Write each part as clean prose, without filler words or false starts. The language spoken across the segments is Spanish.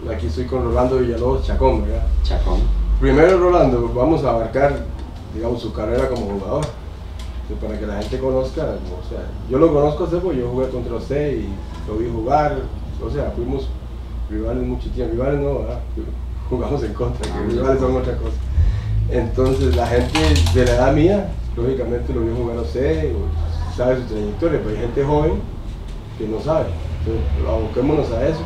Aquí estoy con Rolando Villalobos Chacón, ¿verdad? Chacón. Primero, Rolando, vamos a abarcar, digamos, su carrera como jugador, para que la gente conozca, o sea, yo lo conozco a usted porque yo jugué contra usted y lo vi jugar, o sea, fuimos rivales mucho tiempo, rivales no, ¿verdad? Jugamos en contra, que rivales son otra cosa. Entonces la gente de la edad mía, lógicamente lo vio jugar a usted, sabe su trayectoria, pero hay gente joven que no sabe, entonces aboquémonos a eso.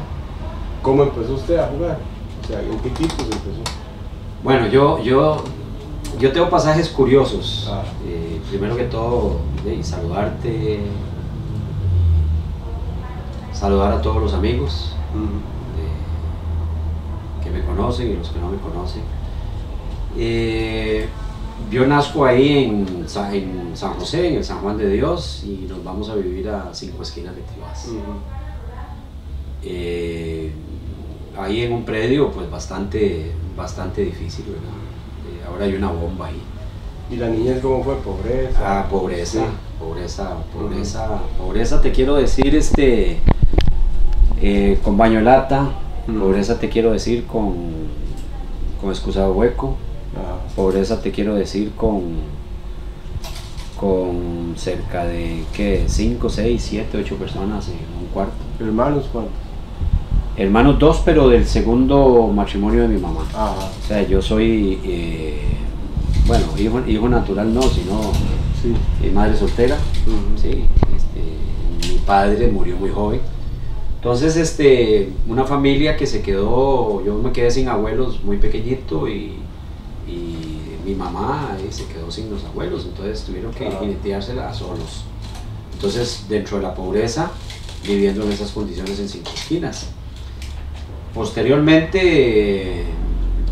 ¿Cómo empezó usted a jugar? O sea, ¿en qué equipos empezó? Bueno, yo tengo pasajes curiosos. Primero que todo, saludar a todos los amigos que me conocen y los que no me conocen. Yo nazco ahí en San José, en el San Juan de Dios, y nos vamos a vivir a 5 esquinas de Tibás. Ahí en un predio pues bastante difícil, ¿verdad? Ahora hay una bomba ahí. ¿Y la niñez cómo fue? ¿Pobreza? Pobreza, sí. pobreza te quiero decir con baño de lata, pobreza te quiero decir con excusado hueco, pobreza te quiero decir con cerca de 5, 6, 7, 8 personas en un cuarto. ¿Hermanos cuántos? Hermanos 2, pero del segundo matrimonio de mi mamá. O sea, yo soy, bueno, hijo natural no, sino madre soltera. Sí, mi padre murió muy joven. Entonces, una familia que se quedó, yo me quedé sin abuelos muy pequeñito y mi mamá se quedó sin los abuelos, entonces tuvieron que jineteársela solos. Entonces, dentro de la pobreza, viviendo en esas condiciones en 5 esquinas. Posteriormente,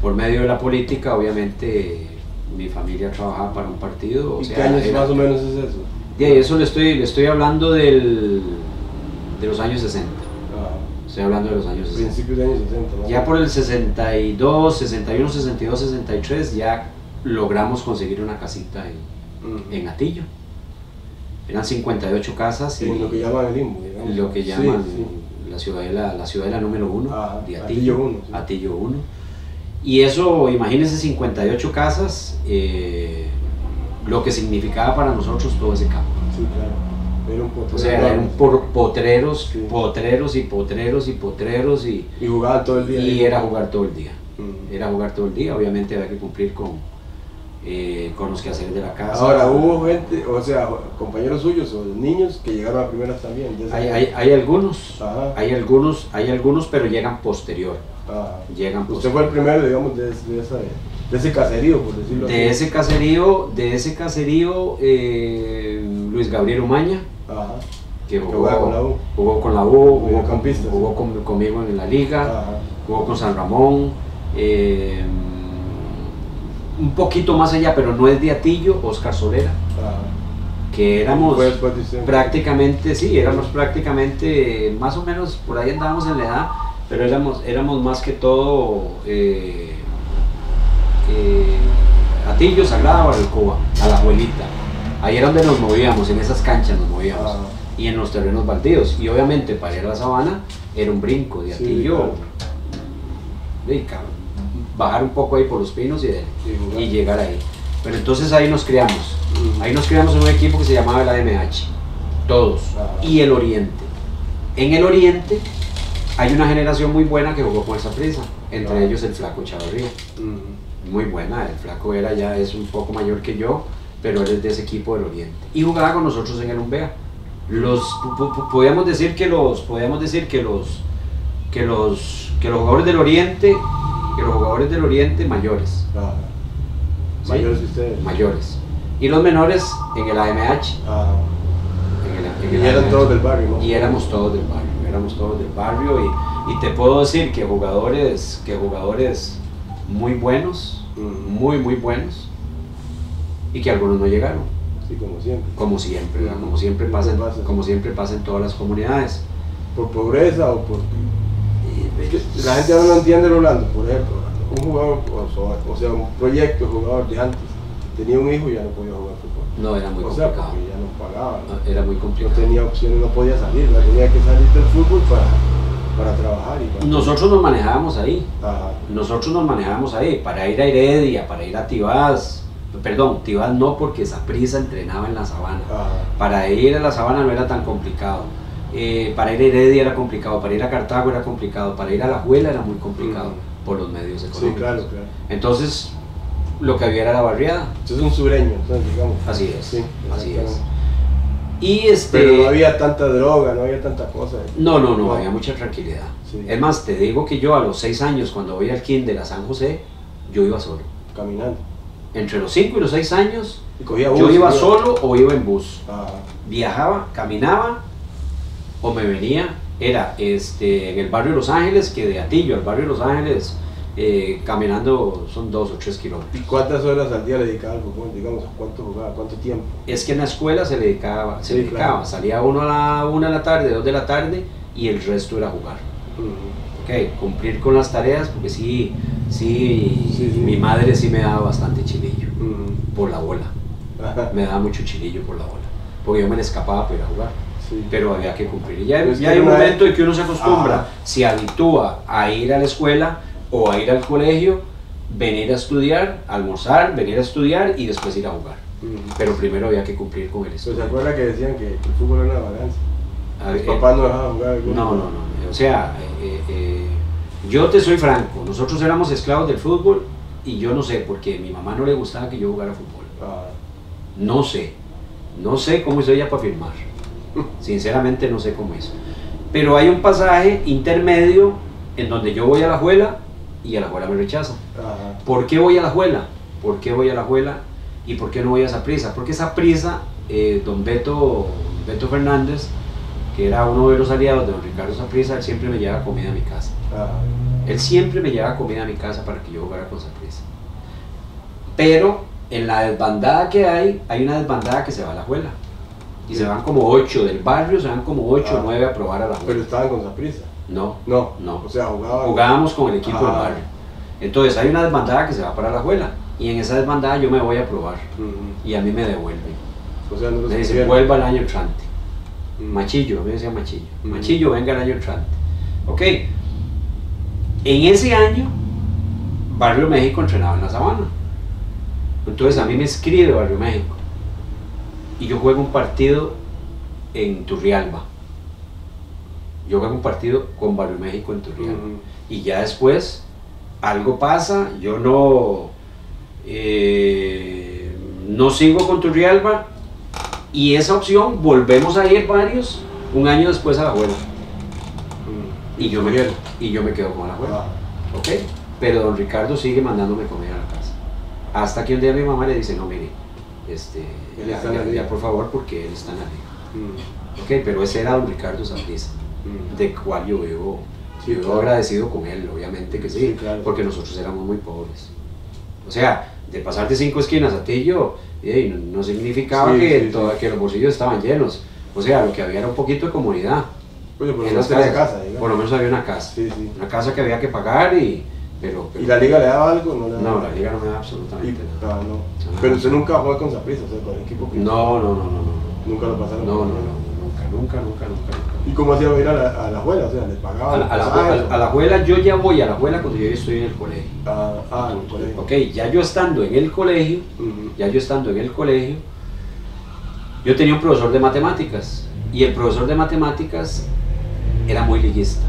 por medio de la política, obviamente, mi familia trabajaba para un partido. ¿Y qué años más o menos es eso? De eso le estoy hablando de los años 60. Estoy hablando de los años 60. Principios de años 60, ¿no? Ya por el 62, 61, 62, 63, ya logramos conseguir una casita en Atillo. Eran 58 casas. En lo que llaman el Limbo, digamos. Lo que llaman la ciudadela número 1 de Atillo. Atillo 1. Y eso, imagínense 58 casas, lo que significaba para nosotros todo ese campo. Sí, claro. Era un potrero. O sea, eran potreros, potreros y potreros y potreros. Y jugaban todo el día. Y era jugar todo el día. Era jugar todo el día, obviamente había que cumplir con los quehaceres de la casa. Ahora, hubo gente, o sea, compañeros suyos o niños que llegaron a primeras también. Hay algunos, pero llegan posterior. Usted fue el primero, digamos, de ese caserío, por decirlo así. De ese caserío, Luis Gabriel Umaña, que jugó con la U, jugó conmigo en la liga, jugó con San Ramón. Un poquito más allá, pero no es de Atillo, Oscar Solera, que éramos prácticamente, más o menos, por ahí andábamos en la edad, pero éramos más que todo Atillo, Sagrada, Barrancoba, a la abuelita. Ahí era donde nos movíamos, en esas canchas nos movíamos, y en los terrenos baldíos, y obviamente para ir a la sabana era un brinco de Atillo, bajar un poco ahí por los pinos y llegar ahí. Pero entonces ahí nos criamos. Ahí nos criamos en un equipo que se llamaba el AMH. Todos. Y el Oriente. En el Oriente hay una generación muy buena que jugó por esa prisa. Entre ellos el Flaco Chavarría. Muy buena. El Flaco es un poco mayor que yo, pero él es de ese equipo del Oriente. Y jugaba con nosotros en el Umbea. Podíamos decir que los jugadores del Oriente, mayores. Mayores que ustedes. Mayores. Y los menores en el AMH. Y eran todos del barrio, ¿no? Y éramos todos del barrio. Y te puedo decir que jugadores muy buenos, muy buenos, y que algunos no llegaron. Sí, como siempre. Como siempre pasa en todas las comunidades. ¿Por pobreza o por...? La gente ahora no entiende, Rolando, por ejemplo, un jugador, o sea, un proyecto de jugador de antes, tenía un hijo y ya no podía jugar fútbol. No, era muy complicado. O sea, porque ya no pagaba. No, era muy complicado. No tenía opciones, no podía salir, tenía que salir del fútbol para trabajar. Nosotros nos manejábamos ahí. Ajá. Nosotros nos manejábamos ahí, para ir a Heredia, para ir a Tibás. Perdón, Tibás no, porque Saprissa entrenaba en la Sabana. Ajá. Para ir a la Sabana no era tan complicado. Para ir a Heredia era complicado, para ir a Cartago era complicado, para ir a La Juela era muy complicado por los medios económicos. Sí, claro, claro. Entonces, lo que había era la barriada. Entonces es un sureño, entonces, digamos. Así es, sí, así es. Y Pero no había tanta droga, no había tanta cosa. No, había mucha tranquilidad. Sí. Es más, te digo que yo a los 6 años, cuando voy al kinder a San José, yo iba solo. Caminando. Entre los 5 y los 6 años, Bus, yo iba solo o iba en bus. Ajá. Viajaba, caminaba o me venía. Era en el barrio Los Ángeles, que de Atillo al barrio Los Ángeles, caminando son 2 o 3 kilómetros. ¿Y cuántas horas al día le dedicaba al fútbol? Digamos, ¿cuánto jugaba? ¿Cuánto tiempo? Es que en la escuela se dedicaba. Claro. Salía uno a la 1 de la tarde, 2 de la tarde y el resto era jugar. Okay, cumplir con las tareas, porque sí, mi madre sí me daba bastante chilillo por la bola. Ajá. Me daba mucho chilillo por la bola, porque yo me le escapaba para ir a jugar. Sí. Pero había que cumplir. Y ya hay un momento en que uno se acostumbra, se habitúa a ir a la escuela o a ir al colegio, venir a estudiar, almorzar, venir a estudiar y después ir a jugar. Pero primero había que cumplir con el estudio. ¿Se acuerda que decían que el fútbol era una vagancia? Los papás no dejaban jugar. No. O sea, yo te soy franco, nosotros éramos esclavos del fútbol y yo no sé, porque a mi mamá no le gustaba que yo jugara fútbol. No sé cómo hizo ella para firmar. Sinceramente no sé cómo hizo. Pero hay un pasaje intermedio en donde yo voy a La Juela y a La Juela me rechaza. ¿Por qué voy a La Juela? ¿Por qué voy a La Juela? ¿Y por qué no voy a Saprissa? Porque Saprissa, don Beto Fernández, que era uno de los aliados de don Ricardo Saprissa, él siempre me llevaba comida a mi casa. Él siempre me llevaba comida a mi casa para que yo jugara con Saprissa. Pero en la desbandada que hay una desbandada que se va a La Juela. Y se van como 8 del barrio, se van como 8 o 9 a probar a La Juela. ¿Pero estaban con Saprissa? No. O sea, jugábamos con el equipo del barrio. Entonces hay una desbandada que se va para La Juela. Y en esa desbandada yo me voy a probar. Y a mí me devuelven. O sea, no me dicen, vuelva el año entrante. Machillo, a mí me decía Machillo. Machillo, venga el año entrante. Ok. En ese año, Barrio México entrenaba en la Sabana. Entonces a mí me escribe Barrio México. Y yo juego un partido en Turrialba. Yo juego un partido con Barrio México en Turrialba. Y ya después, algo pasa, yo no sigo con Turrialba. Y esa opción, volvemos a ir varios, un año después a La Juela. Y yo me quedo con La Juela. ¿Ok? Pero don Ricardo sigue mandándome comida a la casa. Hasta que un día mi mamá le dice, no, mire, ya por favor, porque él está en la liga. Ok, pero ese era don Ricardo Saprissa, de cual yo vivo agradecido con él, obviamente que sí, claro. Porque nosotros éramos muy pobres. O sea, de pasar de 5 esquinas a Tillo, no significaba que los bolsillos estaban llenos. O sea, lo que había era un poquito de comodidad. Pues por lo menos había casa, por lo menos había una casa. Una casa que había que pagar pero ¿Y la liga le daba algo? No, la liga no me da absolutamente nada. Pero usted nunca jugó con Saprissa, o sea, con el equipo que... No. ¿Nunca lo pasaron? Nunca. ¿Y cómo hacía ir a La Juela? O sea, ¿les pagaban? A La Juela, yo ya voy a La Juela cuando yo estoy en el colegio. En el colegio. Ok, ya yo estando en el colegio, yo tenía un profesor de matemáticas, y el profesor de matemáticas era muy liguista.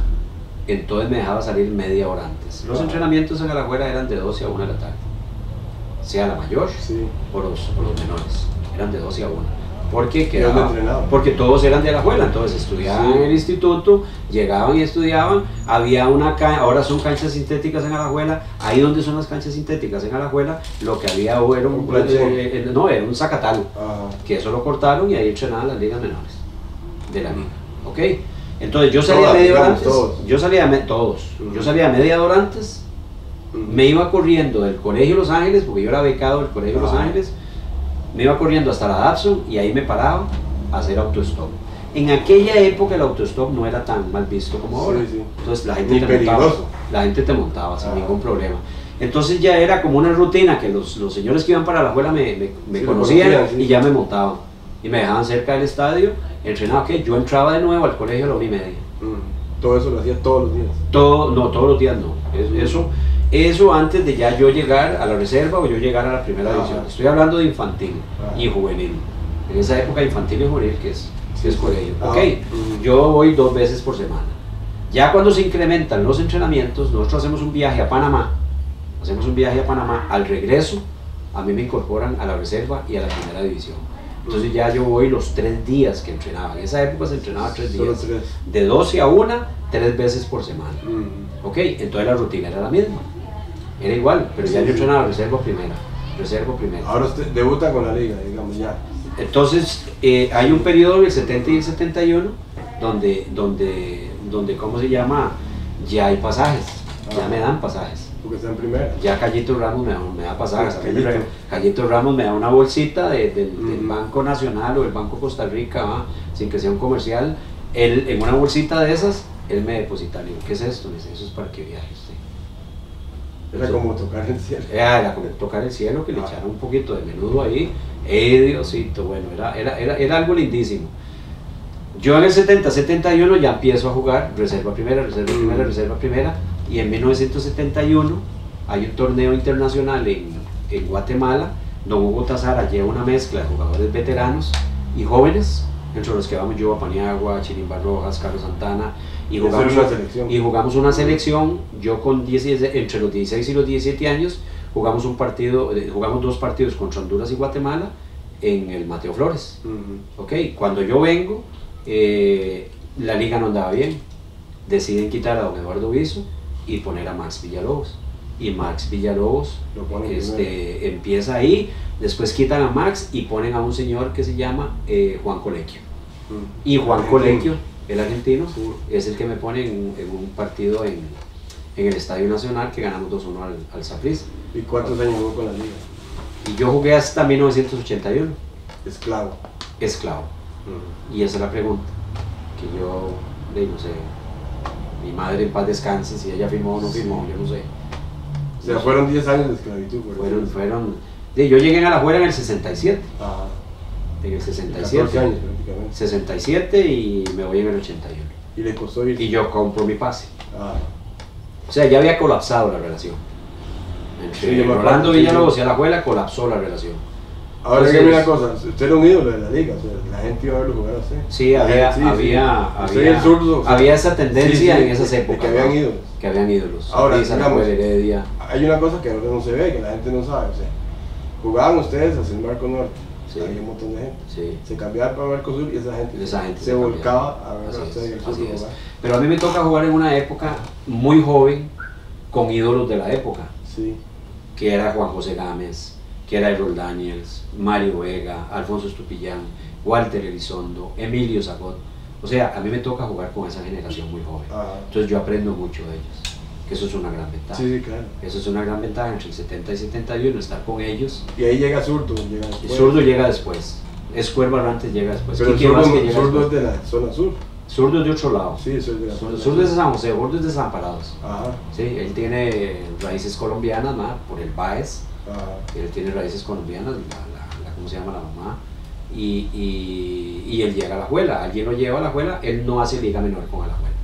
Entonces me dejaba salir media hora antes. Los entrenamientos en La Juela eran de 12 a 1 de la tarde. Sea la mayor o los menores. Eran de 12 a 1. Porque todos eran de La Juela, entonces estudiaban en el instituto, llegaban y estudiaban. Había ahora son canchas sintéticas en Alajuela. Ahí donde son las canchas sintéticas en Alajuela, lo que había era un zacatal, que eso lo cortaron y ahí entrenaban las ligas menores de la liga. ¿Ok? Entonces yo salía media hora antes, yo salía media hora antes, me iba corriendo del Colegio Los Ángeles, porque yo era becado del Colegio Los Ángeles, me iba corriendo hasta la Datsun y ahí me paraba a hacer autostop. En aquella época el autostop no era tan mal visto como ahora, entonces la gente te montaba sin ningún problema. Entonces ya era como una rutina que los señores que iban para la escuela me conocían y ya me montaban y me dejaban cerca del estadio, entrenaba, yo entraba de nuevo al colegio a la 1:30 todo eso lo hacía todos los días. No, todos los días no. Eso antes de ya yo llegar a la reserva o yo llegar a la primera división. Estoy hablando de infantil y juvenil. En esa época infantil y juvenil que es colegio. Yo voy 2 veces por semana. Ya cuando se incrementan los entrenamientos, nosotros hacemos un viaje a Panamá. Al regreso, a mí me incorporan a la reserva y a la primera división. Entonces ya yo voy los 3 días que entrenaba. En esa época se entrenaba 3 días. De 12 a 1, 3 veces por semana. Entonces la rutina era la misma. Era igual, pero ya yo entrenaba reserva primera. Ahora usted debuta con la liga, digamos, ya. Entonces hay un periodo del 70 y el 71 donde ¿cómo se llama? Ya hay pasajes, ya me dan pasajes. Porque está en primera. Ya Callito Ramos me da pasajes. Callito Ramos me da una bolsita del Banco Nacional o del Banco Costa Rica, sin que sea un comercial. Él, en una bolsita de esas, él me deposita. Le digo, ¿qué es esto? Me dice, eso es para que viaje usted. Era como tocar el cielo. Era como tocar el cielo, que le echaron un poquito de menudo ahí. Diosito, bueno, era algo lindísimo. Yo en el 70-71 ya empiezo a jugar reserva primera, y en 1971 hay un torneo internacional en Guatemala. Don Hugo Tazara lleva una mezcla de jugadores veteranos y jóvenes, entre los que vamos yo, Paniagua, Chirimba Rojas, Carlos Santana, y jugamos una selección. Yo con entre los 16 y los 17 años jugamos 2 partidos contra Honduras y Guatemala en el Mateo Flores. Cuando yo vengo, la liga no andaba bien, deciden quitar a don Eduardo Viso y poner a Max Villalobos, y Max Villalobos empieza ahí. Después quitan a Max y ponen a un señor que se llama Juan Colequio, y Juan Colequio, el argentino, es el que me pone en un partido en el Estadio Nacional, que ganamos 2-1 al Saprissa. ¿Y cuántos años jugó con la liga? Y yo jugué hasta 1981. Esclavo. Y esa es la pregunta que yo no sé. Mi madre en paz descanse, si ella firmó o no firmó, yo no sé. O sea, fueron 10 años de esclavitud. Yo llegué a Alajuela en el 67. En el 67. 14 años prácticamente. 67 y me voy en el 81. ¿Y le costó ir? Y yo compro mi pase. O sea, ya había colapsado la relación. Entre Rolando Villalobos y Alajuela colapsó la relación. Ahora dígame una cosa, usted era un ídolo de la liga, o sea, la gente iba a verlo jugar a usted. Sí, había esa tendencia en esas épocas. Que habían ídolos. Ahora, digamos, hay una cosa que ahora no se ve, que la gente no sabe, o sea, jugaban ustedes hacia el Marco Norte, había un montón de gente, se cambiaba para Marco Sur y esa gente se volcaba a ver a ustedes en el sur jugar. Pero a mí me toca jugar en una época muy joven, con ídolos de la época, que era Juan José Gámez, que era Errol Daniels, Mario Vega, Alfonso Estupillán, Walter Elizondo, Emilio Zagot. O sea, a mí me toca jugar con esa generación muy joven. Entonces yo aprendo mucho de ellos, que eso es una gran ventaja. Sí, claro. Eso es una gran ventaja entre el 70 y 71, estar con ellos. Y ahí llega Zurdo, Zurdo llega después. Escuer Barrantes llega después. Pero Zurdo es de la zona sur. Zurdo es de otro lado. Sí, soy de la zona. Zurdo es de San José, Zurdo es de Desamparados. Sí, él tiene raíces colombianas, por el Baez. Él tiene raíces colombianas, ¿cómo se llama la mamá? Y él llega a Alajuela. Alguien lo lleva a Alajuela, él no hace liga menor con Alajuela.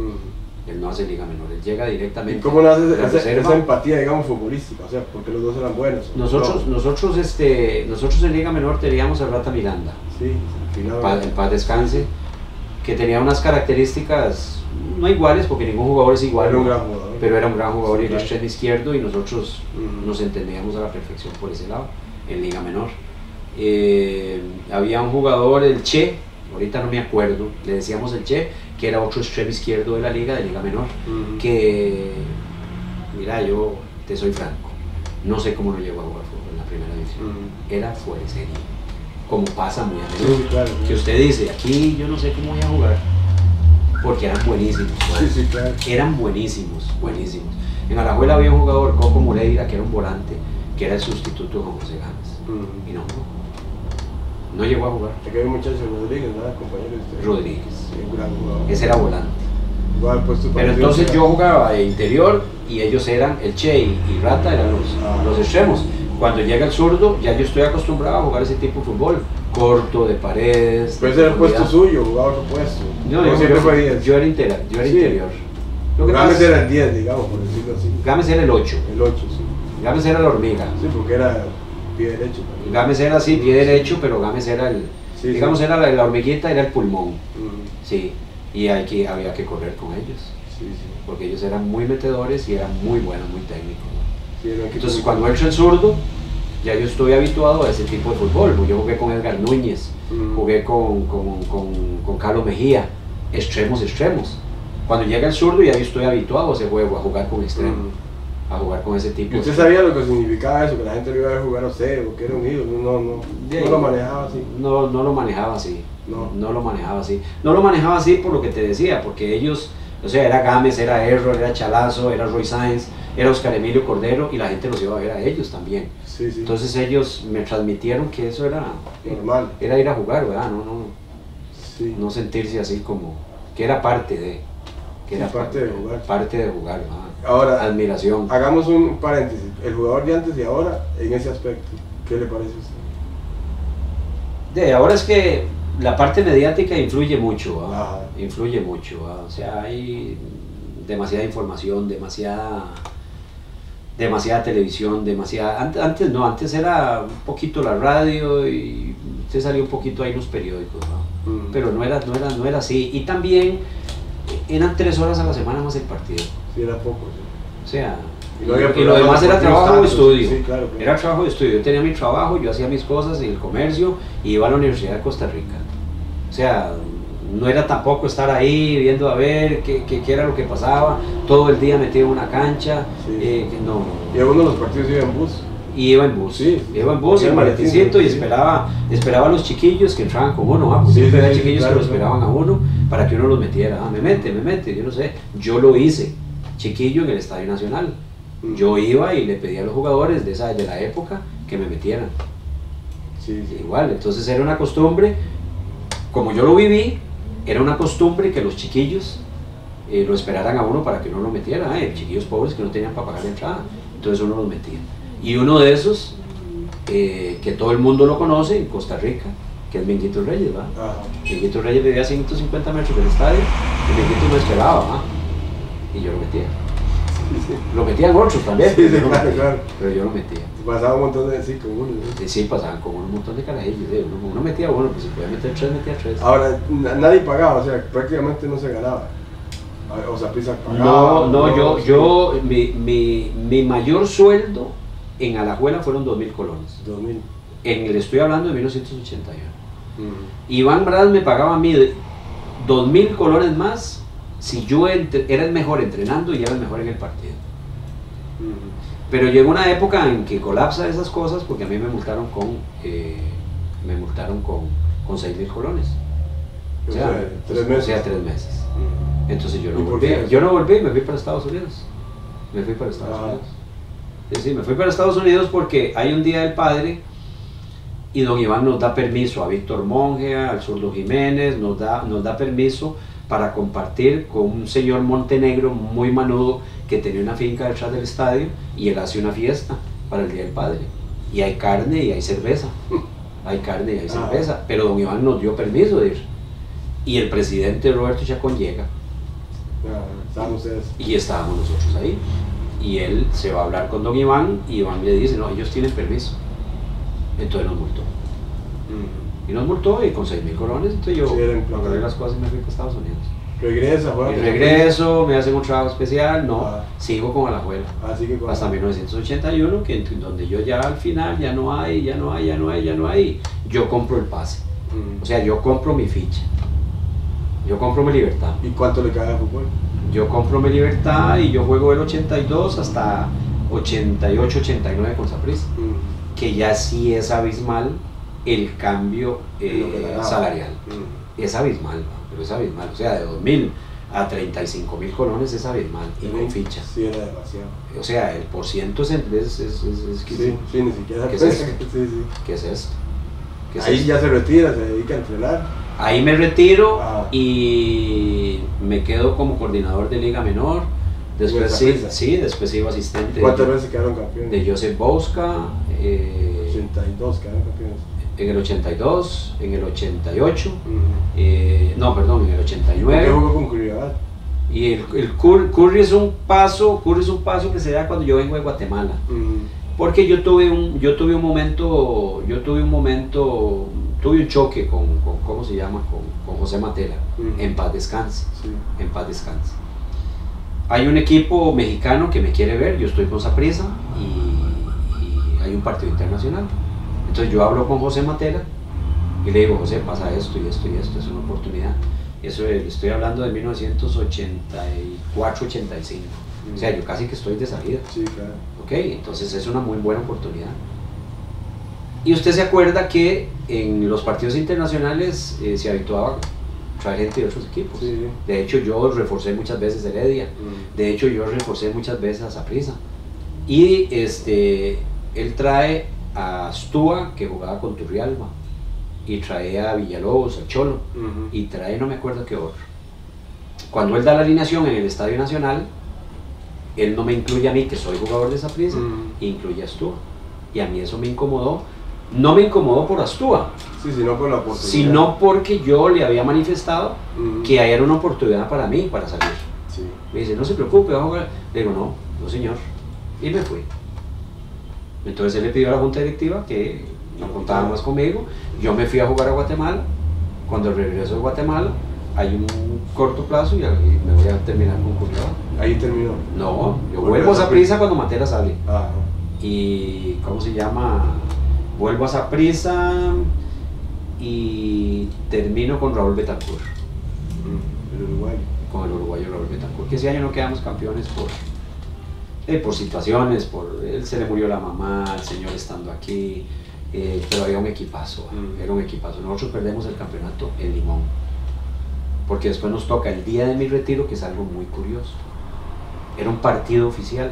Él no hace liga menor, él llega directamente. ¿Y cómo nace esa empatía, digamos, futbolística? O sea, porque los dos eran buenos. Nosotros en liga menor teníamos a Rata Miranda, en paz descanse, que tenía unas características no iguales, porque ningún jugador es igual, pero era un gran jugador, y era extremo izquierdo, y nosotros nos entendíamos a la perfección por ese lado, en liga menor. Había un jugador, el Che, ahorita no me acuerdo, le decíamos el Che, que era otro extremo izquierdo de liga menor, que, mira, yo te soy franco, no sé cómo no llegó a jugar fútbol en la primera división, era fuera de serie, como pasa muy a menudo, que usted dice, aquí yo no sé cómo voy a jugar, porque eran buenísimos, eran buenísimos. En Alajuela había un jugador, Coco Moreira, que era un volante, que era el sustituto de Juan José Gámez, y no llegó a jugar. Aquí hay un muchacho, Rodríguez, ¿verdad? Compañero de usted. Rodríguez, un gran jugador. Ese era volante. Pero entonces yo jugaba de interior y ellos eran, el Che y Rata eran los extremos. Cuando llega el Zurdo, ya yo estoy acostumbrado a jugar ese tipo de fútbol, corto, de paredes. Puede ser el puesto suyo, jugaba otro puesto. No, yo era interior. Gámez era el 10, digamos, por decirlo así. Gámez era el 8. El 8, sí. Gámez era la hormiga. Sí, porque era pie derecho. Gámez era así, pie derecho, pero Gámez era el... Sí, digamos, sí. Era la hormiguita, era el pulmón. Sí, y había que correr con ellos. Sí, sí. Porque ellos eran muy metedores y eran muy buenos, muy técnicos. Sí, entonces, cuando entra el zurdo, ya yo estoy habituado a ese tipo de fútbol. Yo jugué con Edgar Núñez, jugué con Carlos Mejía, extremos. Cuando llega el zurdo, ya yo estoy habituado a ese juego, a jugar con extremo, a jugar con ese tipo. ¿Y usted sabía lo que significaba eso? Que la gente lo iba a ver jugar a usted, o que era un ídolo, no lo manejaba así. No lo manejaba así. No lo manejaba así. No lo manejaba así por lo que te decía, porque ellos, o sea, era Gámez, era Errol, era Chalazo, era Roy Sáenz, era Oscar Emilio Cordero, y la gente los iba a ver a ellos también. Sí, sí. Entonces ellos me transmitieron que eso era normal. Era ir a jugar, ¿verdad? No sentirse así como que era parte de... Que era parte de jugar. Parte de jugar, ¿verdad? Ahora, admiración. Hagamos un paréntesis. El jugador de antes y ahora, en ese aspecto, ¿qué le parece a usted? De ahora es que la parte mediática influye mucho, influye mucho, o sea, hay demasiada información, demasiada televisión, antes no, antes era un poquito la radio y usted salía un poquito ahí en los periódicos, ¿no? Pero no era así, y también eran 3 horas a la semana más el partido. Sí, era poco, sí. O sea, y lo demás era trabajo de estudio. Sí, claro. Era trabajo de estudio. Yo tenía mi trabajo, yo hacía mis cosas en el comercio y iba a la Universidad de Costa Rica. O sea, no era tampoco estar ahí viendo a ver qué era lo que pasaba, todo el día metido en una cancha. Sí. No. ¿Y algunos de los partidos iba en bus? Y iba en bus, sí. Iba en bus, en maletincito, y esperaba a los chiquillos que entraban con uno, porque siempre había chiquillos que lo esperaban a uno para que uno los metiera. Me mete, yo no sé. Yo lo hice, chiquillo, en el Estadio Nacional. Yo iba y le pedía a los jugadores de la época que me metieran. Sí. Igual, entonces era una costumbre, como yo lo viví, era una costumbre que los chiquillos lo esperaran a uno para que uno lo metiera. Chiquillos pobres que no tenían para pagar la entrada, entonces uno los metía. Y uno de esos, que todo el mundo lo conoce en Costa Rica, que es Minguito Reyes, ¿va? Minguito Reyes vivía a 150 metros del estadio, y Minguito me esperaba, ¿va? Y yo lo metía. Sí. Lo metían otros también, claro. Pero yo lo metía. Pasaba un montón de con uno, ¿no? Sí, pasaban con un montón de carajillos. Uno metía uno, pues si podía meter 3, metía 3. Ahora, nadie pagaba, o sea, prácticamente no se ganaba. O sea, Prisa pagaba. No, mi mayor sueldo en Alajuela fueron 2.000 colones. 2.000. Le estoy hablando de 1981. Iván Brad me pagaba a mí 2.000 colones más si yo era el mejor entrenando y era el mejor en el partido. Pero llegó una época en que colapsa esas cosas porque a mí me multaron con 6.000 colones. O sea, 3 meses. Entonces yo no volví y me fui para Estados Unidos. Sí, me fui para Estados Unidos porque hay un Día del Padre y don Iván nos da permiso a Víctor Monge, al zurdo Jiménez, nos da permiso para compartir con un señor Montenegro muy manudo que tenía una finca detrás del estadio, y él hace una fiesta para el Día del Padre. Y hay carne y hay cerveza. Pero don Iván nos dio permiso de ir. Y el presidente Roberto Chacón llega. Y estábamos nosotros ahí. Y él se va a hablar con don Iván, y Iván le dice, no, ellos tienen permiso. Entonces nos multó. Y nos multó, y con 6.000 colones, entonces yo agarré las cosas y me fui para Estados Unidos. Regreso, me hacen un trabajo especial, sigo con Alajuela. Hasta 1981, donde yo ya al final ya no hay, yo compro el pase. O sea, yo compro mi ficha. Yo compro mi libertad. ¿Y cuánto le cae al fútbol? Yo compro mi libertad y yo juego el 82 hasta 88, 89 con Saprissa, que ya sí es abismal el cambio salarial. Es abismal, pero es abismal. O sea, de 2.000 a 35.000 colones es abismal, y con ficha. Sí, era demasiado. O sea, el porciento es sí, ni siquiera. ¿Qué es esto? ¿Qué es esto? Ahí ya se retira, se dedica a entrenar. Ahí me retiro y me quedo como coordinador de Liga Menor. Después después sigo asistente. ¿Cuántas veces quedaron campeones? De Joseph Bouska. 82 quedaron campeones. En el 82, en el 88, no, perdón, en el 89. ¿Qué jugó con Curiosidad? Y el Curry es un paso que se da cuando yo vengo de Guatemala. Porque yo tuve un choque con ¿cómo se llama? Con José Matela. En paz descanse. Sí. En paz descanse. Hay un equipo mexicano que me quiere ver, yo estoy con Saprissa y hay un partido internacional. Entonces yo hablo con José Matela y le digo, José, pasa esto y esto y esto, es una oportunidad. Eso estoy hablando de 1984-85. O sea, yo casi que estoy de salida. Sí, claro. Ok, entonces es una muy buena oportunidad. Y usted se acuerda que en los partidos internacionales se habituaba a traer gente de otros equipos. Sí. De hecho, yo reforcé muchas veces Heredia. De hecho, yo reforcé muchas veces a Saprissa. Y él trae a Astúa, que jugaba con Turrialba, y trae a Villalobos, al Cholo, y trae no me acuerdo qué otro. Cuando él da la alineación en el Estadio Nacional, él no me incluye a mí, que soy jugador de Saprissa, incluye a Astúa. Y a mí eso me incomodó. No me incomodó por Astúa, sí, sino por la oportunidad. Sino porque yo le había manifestado que ahí era una oportunidad para mí, para salir. Sí. Me dice, no se preocupe, va a jugar. Le digo, no señor. Y me fui. Entonces él le pidió a la junta directiva que no contaba más conmigo. Yo me fui a jugar a Guatemala. Cuando regreso de Guatemala, hay un corto plazo y me voy a terminar con Curriaba. Ahí terminó. No, yo vuelvo a Saprissa cuando Matela sale. Ah, Y, ¿cómo se llama? Vuelvo a Saprissa y termino con Raúl Betancourt. el uruguayo. Con el uruguayo Raúl Betancourt, que ese año no quedamos campeones por situaciones, él se le murió la mamá, el señor estando aquí, pero había un equipazo, era un equipazo. Nosotros perdemos el campeonato en Limón, porque después nos toca el día de mi retiro, que es algo muy curioso. Era un partido oficial.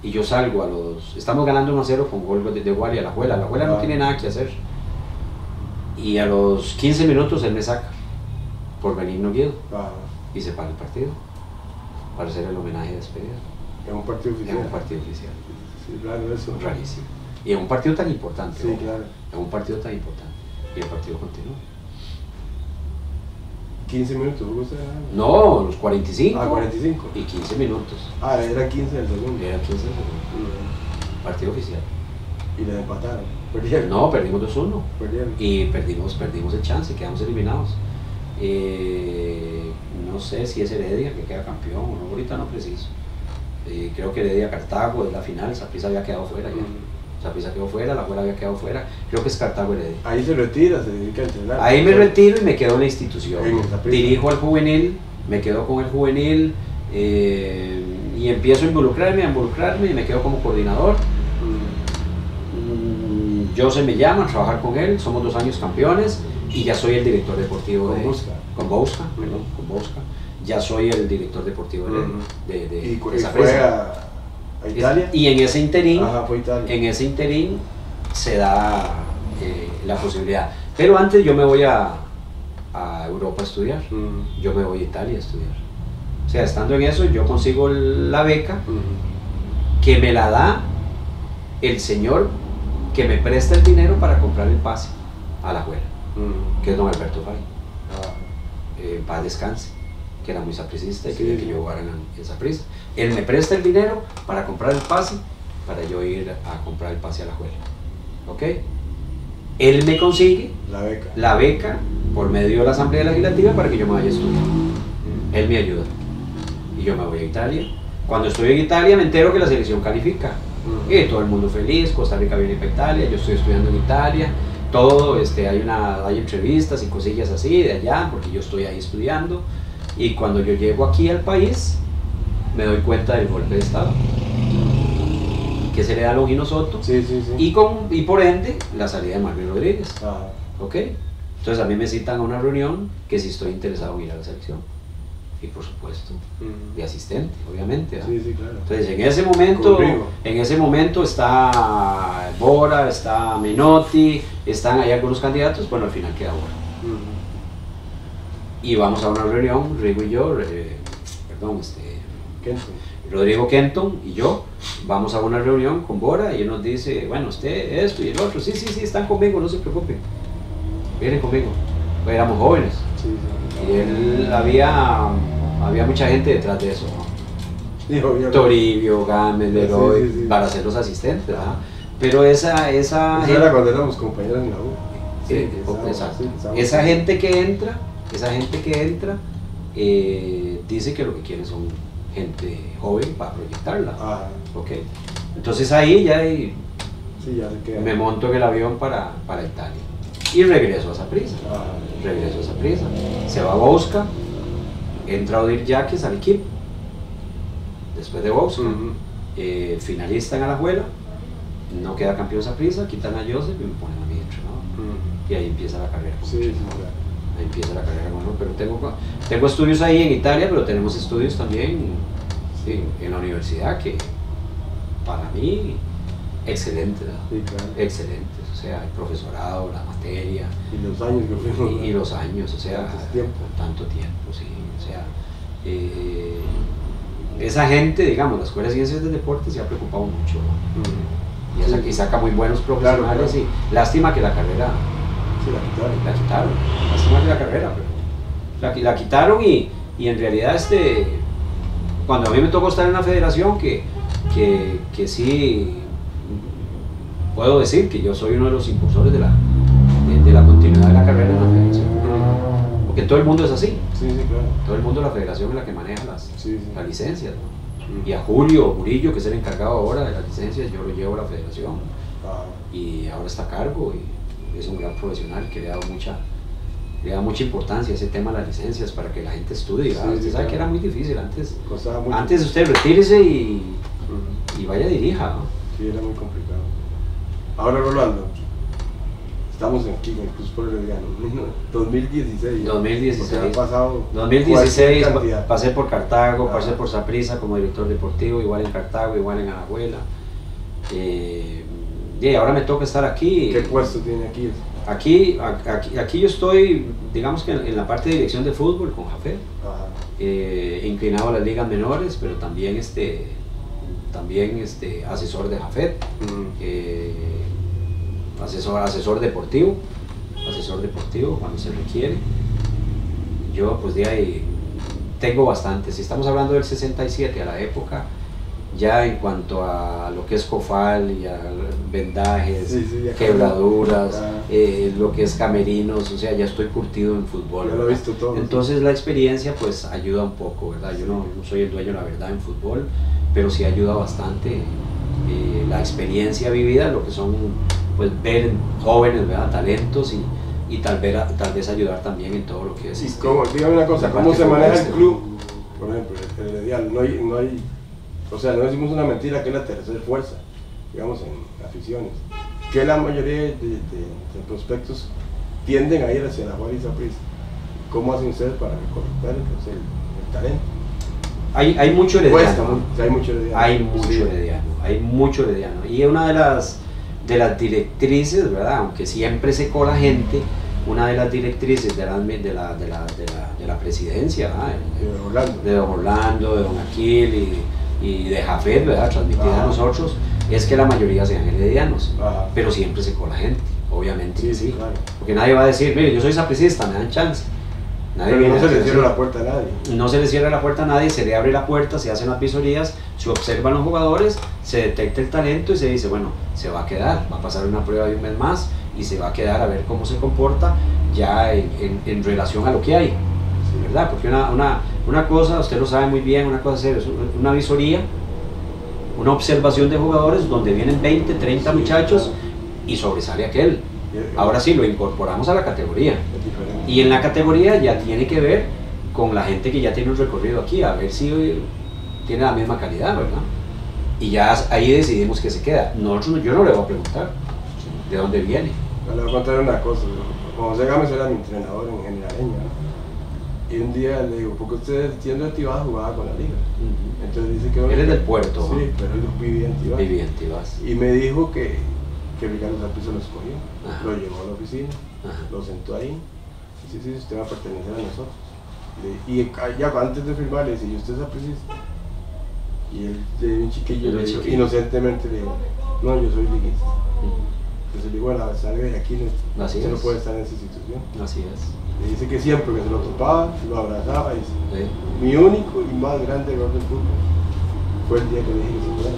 Y yo salgo estamos ganando 1-0 con gol de Wally a la Juela no tiene nada que hacer. Y a los 15 minutos él me saca, por Benigno Guido, y se para el partido, para hacer el homenaje de despedida. En un partido oficial. En un partido oficial. Sí, claro, eso. Rarísimo. Y en un partido tan importante. Sí, claro. En un partido tan importante. Y el partido continuó. 15 minutos, ¿jugó usted? No, los 45. 45. Y 15 minutos. Era 15 del segundo. Era 15 del segundo. Partido oficial. Y les empataron. Perdieron. No, perdimos 2-1. Perdieron. Y perdimos el chance, quedamos eliminados. No sé si es Heredia que queda campeón o no, ahorita no preciso. Creo que Heredia Cartago es la final, Saprissa había quedado fuera ya. Saprissa quedó fuera, la Juela había quedado fuera, creo que es Cartago Heredia. Ahí se retira, se dedica a entrenar. Ahí me retiro y me quedo en la institución. En Dirijo al juvenil, me quedo con el juvenil y empiezo a involucrarme y me quedo como coordinador. Yo se me llama a trabajar con él, somos 2 años campeones y ya soy el director deportivo con Bosca. Ya soy el director deportivo de esa fue a Italia. Y en ese interín, fue Italia. En ese interín se da la posibilidad. Pero antes yo me voy a Europa a estudiar. Yo me voy a Italia a estudiar. O sea, estando en eso, yo consigo la beca que me la da el señor que me presta el dinero para comprar el pase a la Juela, que es don Alberto Fay. Paz descanse, que era muy sapricista y quería que yo jugara en Saprissa. Él me presta el dinero para comprar el pase, para yo ir a comprar el pase a la Juela. ¿Ok? Él me consigue la beca por medio de la Asamblea Legislativa para que yo me vaya a estudiar. Él me ayuda. Y yo me voy a Italia. Cuando estoy en Italia me entero que la selección califica. Y todo el mundo feliz, Costa Rica viene para Italia, yo estoy estudiando en Italia. Todo, hay entrevistas y cosillas así de allá, porque yo estoy ahí estudiando. Y cuando yo llego aquí al país, me doy cuenta del golpe de Estado que se le da a Longino Soto, y por ende la salida de Marvin Rodríguez. ¿Ok? Entonces a mí me citan a una reunión que si estoy interesado en ir a la selección. Y por supuesto, de asistente, obviamente. Claro. Entonces en ese momento está Bora, está Menotti, están ahí algunos candidatos, bueno, al final queda Bora. Y vamos a una reunión, Rigo y yo, Rodrigo Kenton y yo, vamos a una reunión con Bora y él nos dice, bueno, usted esto y el otro, sí, están conmigo, no se preocupen, vienen conmigo. Pues éramos jóvenes. Y él había había mucha gente detrás de eso, ¿no? Sí, Toribio, Gámez, Leroy, sí. para ser los asistentes, ¿verdad? Pero esa gente, era cuando éramos compañeros en la U. Exacto. Esa gente que entra, dice que lo que quieren son gente joven para proyectarla. Okay. Entonces ahí ya, me monto en el avión para Italia y regreso a Saprissa. Se va a Bosca, entra Odir Yaques al equipo. Después de Bosca, finalista en Alajuela, no queda campeón Saprissa, quitan a Joseph y me ponen a mí de entrenador. Y ahí empieza la carrera. Ahí empieza la carrera con uno, pero tengo estudios ahí en Italia, pero tenemos estudios también en la universidad que para mí excelentes, excelentes, o sea, el profesorado, la materia y los años que fuimos, y los años, o sea, tanto tiempo, sí, o sea, esa gente, digamos, la Escuela de Ciencias del Deporte se ha preocupado mucho, y saca muy buenos profesionales, y lástima que la carrera la quitaron, lástima que la carrera, pero la quitaron y en realidad cuando a mí me tocó estar en la federación, que sí puedo decir que yo soy uno de los impulsores de la continuidad de la carrera en la federación, porque todo el mundo es así, claro. Todo el mundo de la federación es la que maneja las licencias, ¿no? Y a Julio Murillo, que es el encargado ahora de las licencias, yo lo llevo a la federación y ahora está a cargo y es un gran profesional que le da mucha importancia a ese tema de las licencias para que la gente estudie. Usted sabe que era muy difícil antes. Antes usted retírese y vaya dirija, ¿no? Sí, era muy complicado. Ahora, Rolando, estamos aquí en el Cruz por Herediano, 2016. 2016 pasé por Cartago, pasé por Saprissa como director deportivo, igual en Cartago, igual en Alajuela. Y ahora me toca estar aquí. ¿Qué puesto tiene aquí? Aquí yo estoy, digamos que en la parte de dirección de fútbol con Jafet, inclinado a las ligas menores, pero también asesor de Jafet, asesor deportivo cuando se requiere. Yo pues de ahí tengo bastante. Si estamos hablando del 67 a la época, ya en cuanto a lo que es COFAL y a vendajes, quebraduras, lo que es camerinos, o sea, ya estoy curtido en fútbol. Ya lo he visto todo. Entonces la experiencia pues ayuda un poco, ¿verdad? Yo no soy el dueño, la verdad, en fútbol, pero sí ayuda bastante la experiencia vivida, lo que son, pues, ver jóvenes, ¿verdad? Talentos y tal vez ayudar también en todo lo que es. Dígame una cosa, ¿cómo se maneja el club? Por ejemplo, el Herediano, no hay, o sea, no decimos una mentira que es la tercera fuerza, digamos, en aficiones, que la mayoría de prospectos tienden a ir hacia la Juárez y Saprissa. ¿Cómo hacen ustedes para recolectar el talento? Hay mucho herediano. Hay mucho herediano. Y una de las directrices, ¿verdad? Aunque siempre se cola gente, una de las directrices de la presidencia, ¿verdad? De don Orlando, de don Aquil y de Jafet, ¿verdad? Transmitida a nosotros, es que la mayoría sean heredianos, pero siempre se cola gente, obviamente. Sí, claro. Porque nadie va a decir, mire, yo soy sapricista, me dan chance. No se le cierra la puerta a nadie. No se le cierra la puerta a nadie, se le abre la puerta, se hacen las visorías, se observan los jugadores, se detecta el talento y se dice, bueno, se va a quedar, va a pasar una prueba de un mes más y se va a quedar a ver cómo se comporta ya en relación a lo que hay, ¿verdad? Porque una cosa, usted lo sabe muy bien, una cosa es una visoría, una observación de jugadores donde vienen 20, 30 muchachos y sobresale aquel. Ahora sí, lo incorporamos a la categoría y en la categoría ya tiene que ver con la gente que ya tiene un recorrido aquí, a ver si tiene la misma calidad, ¿verdad? Y ya ahí decidimos que se queda. Yo no le voy a preguntar de dónde viene. Le voy a contar una cosa. Juan José Gámez era mi entrenador en Generareño, ¿no? Y un día le digo, porque usted siendo de Tibás jugaba con la liga. Entonces dice que... Él es del puerto. Sí, pero él vivía en Tibás. Y me dijo que Ricardo Saprissa lo escogió, lo llevó a la oficina, lo sentó ahí, y sí, usted va a pertenecer a nosotros. Y ya antes de firmar le decía, ¿usted es sapricista? Y él, de un chiquillo, inocentemente le dijo, no, yo soy liguista. Entonces le digo, bueno, salga de aquí, usted no puede estar en esa institución. Así es. Le dice que siempre que se lo topaba, lo abrazaba. Y mi único y más grande error del fútbol fue el día que le dije que se fuera.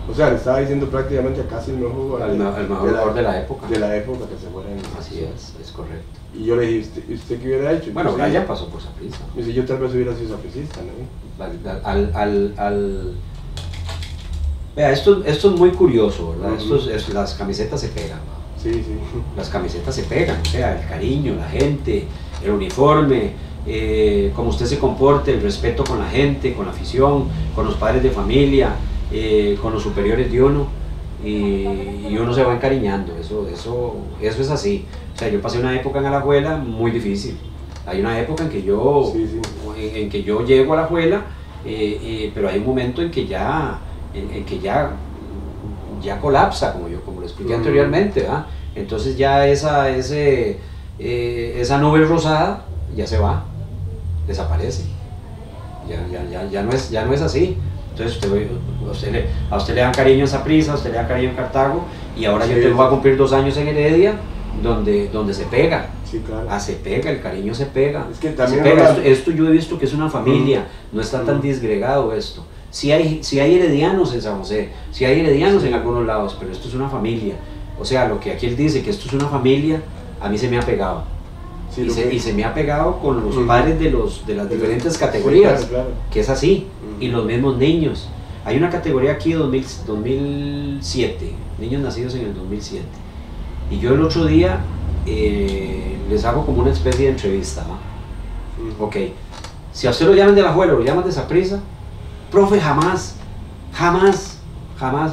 O sea, le estaba diciendo prácticamente a casi el mejor jugador. El mejor jugador de la época. De la época que se fuera. Así es correcto. Y yo le dije, ¿usted qué hubiera hecho? Bueno, Brian pasó por Saprissa. Me dice, yo tal vez hubiera sido sapricista, ¿no? Vea, esto es muy curioso, ¿verdad? Las camisetas se pegan, ¿no? Sí. Las camisetas se pegan, o sea, el cariño, la gente, el uniforme, cómo usted se comporte, el respeto con la gente, con la afición, con los padres de familia, con los superiores de uno, y uno se va encariñando, eso es así. O sea, yo pasé una época en Alajuela muy difícil. Hay una época en que yo, en que yo llego a Alajuela, pero hay un momento en que ya colapsa, como lo expliqué anteriormente, ¿verdad? Entonces ya esa nube rosada ya se va, desaparece, ya no es así. Entonces a usted le dan cariño en Saprissa, a usted le dan cariño en Cartago, y ahora yo tengo que cumplir 2 años en Heredia, donde se pega. Sí, claro. Se pega, el cariño se pega. Es que también esto yo he visto que es una familia, no está tan disgregado esto. Sí hay heredianos en San José, sí hay heredianos en algunos lados, pero esto es una familia. O sea, lo que aquí él dice, que esto es una familia, a mí se me ha pegado. Sí, y se me ha pegado con los padres de las diferentes categorías, claro. Que es así, y los mismos niños. Hay una categoría aquí 2007, niños nacidos en el 2007. Y yo el otro día les hago como una especie de entrevista, ¿no? Ok, si a usted lo llaman de Alajuela o lo llaman de Saprissa, profe, jamás.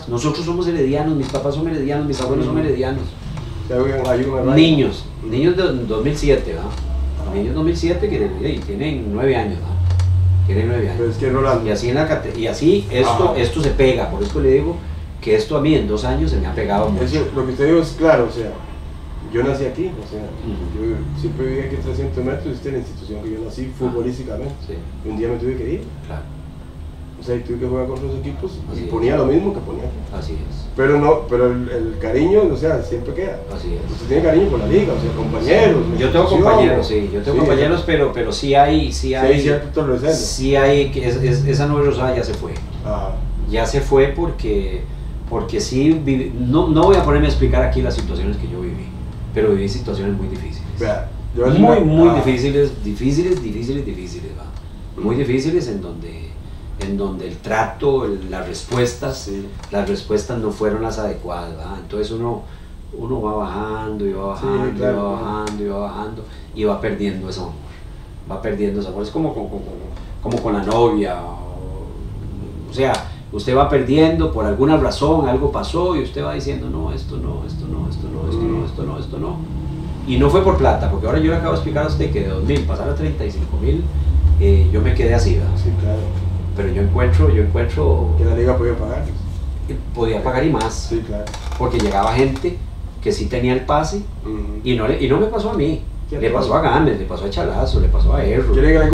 Nosotros somos heredianos, mis papás son heredianos, mis abuelos son heredianos. Niños de 2007, ¿verdad? Niños 2007 que tienen 9 años, ¿verdad? Tienen 9 años. Pero es que Rolando. Y así esto se pega, por eso le digo que esto a mí en 2 años se me ha pegado mucho. Eso, lo que usted dijo es claro, o sea, yo nací aquí, o sea, yo siempre viví aquí a 300 metros, esta es la institución que yo nací futbolísticamente. Sí. Y un día me tuve que ir. Claro. O sea, y tuve que jugar con otros equipos Así y es. ponía lo mismo que ponía aquí. Así es. Pero el cariño, o sea, siempre queda. Así es. Usted tiene cariño por la liga, o sea, compañeros. Yo tengo compañeros, sí, compañeros, pero sí hay cierto recelo. Sí hay, esa nube rosada ya se fue. Ya se fue porque sí, no voy a ponerme a explicar aquí las situaciones que yo viví, pero viví situaciones muy difíciles. Vea, muy difíciles, ¿va? Muy difíciles en donde el trato, las respuestas no fueron las adecuadas, ¿va? Entonces uno va bajando y va bajando, y va bajando y va bajando y va perdiendo ese amor, es como con la novia, o sea, usted va perdiendo por alguna razón, algo pasó y usted va diciendo no, esto no, y no fue por plata, porque ahora yo le acabo de explicar a usted que de 2.000 pasar a 35.000, yo me quedé así, ¿verdad? Sí, claro. Pero yo encuentro que la liga podía pagar. Podía pagar y más. Sí, claro. Porque llegaba gente que sí tenía el pase y no me pasó a mí. Le pasó a Gámez, le pasó a Chalazo, le pasó a Erro.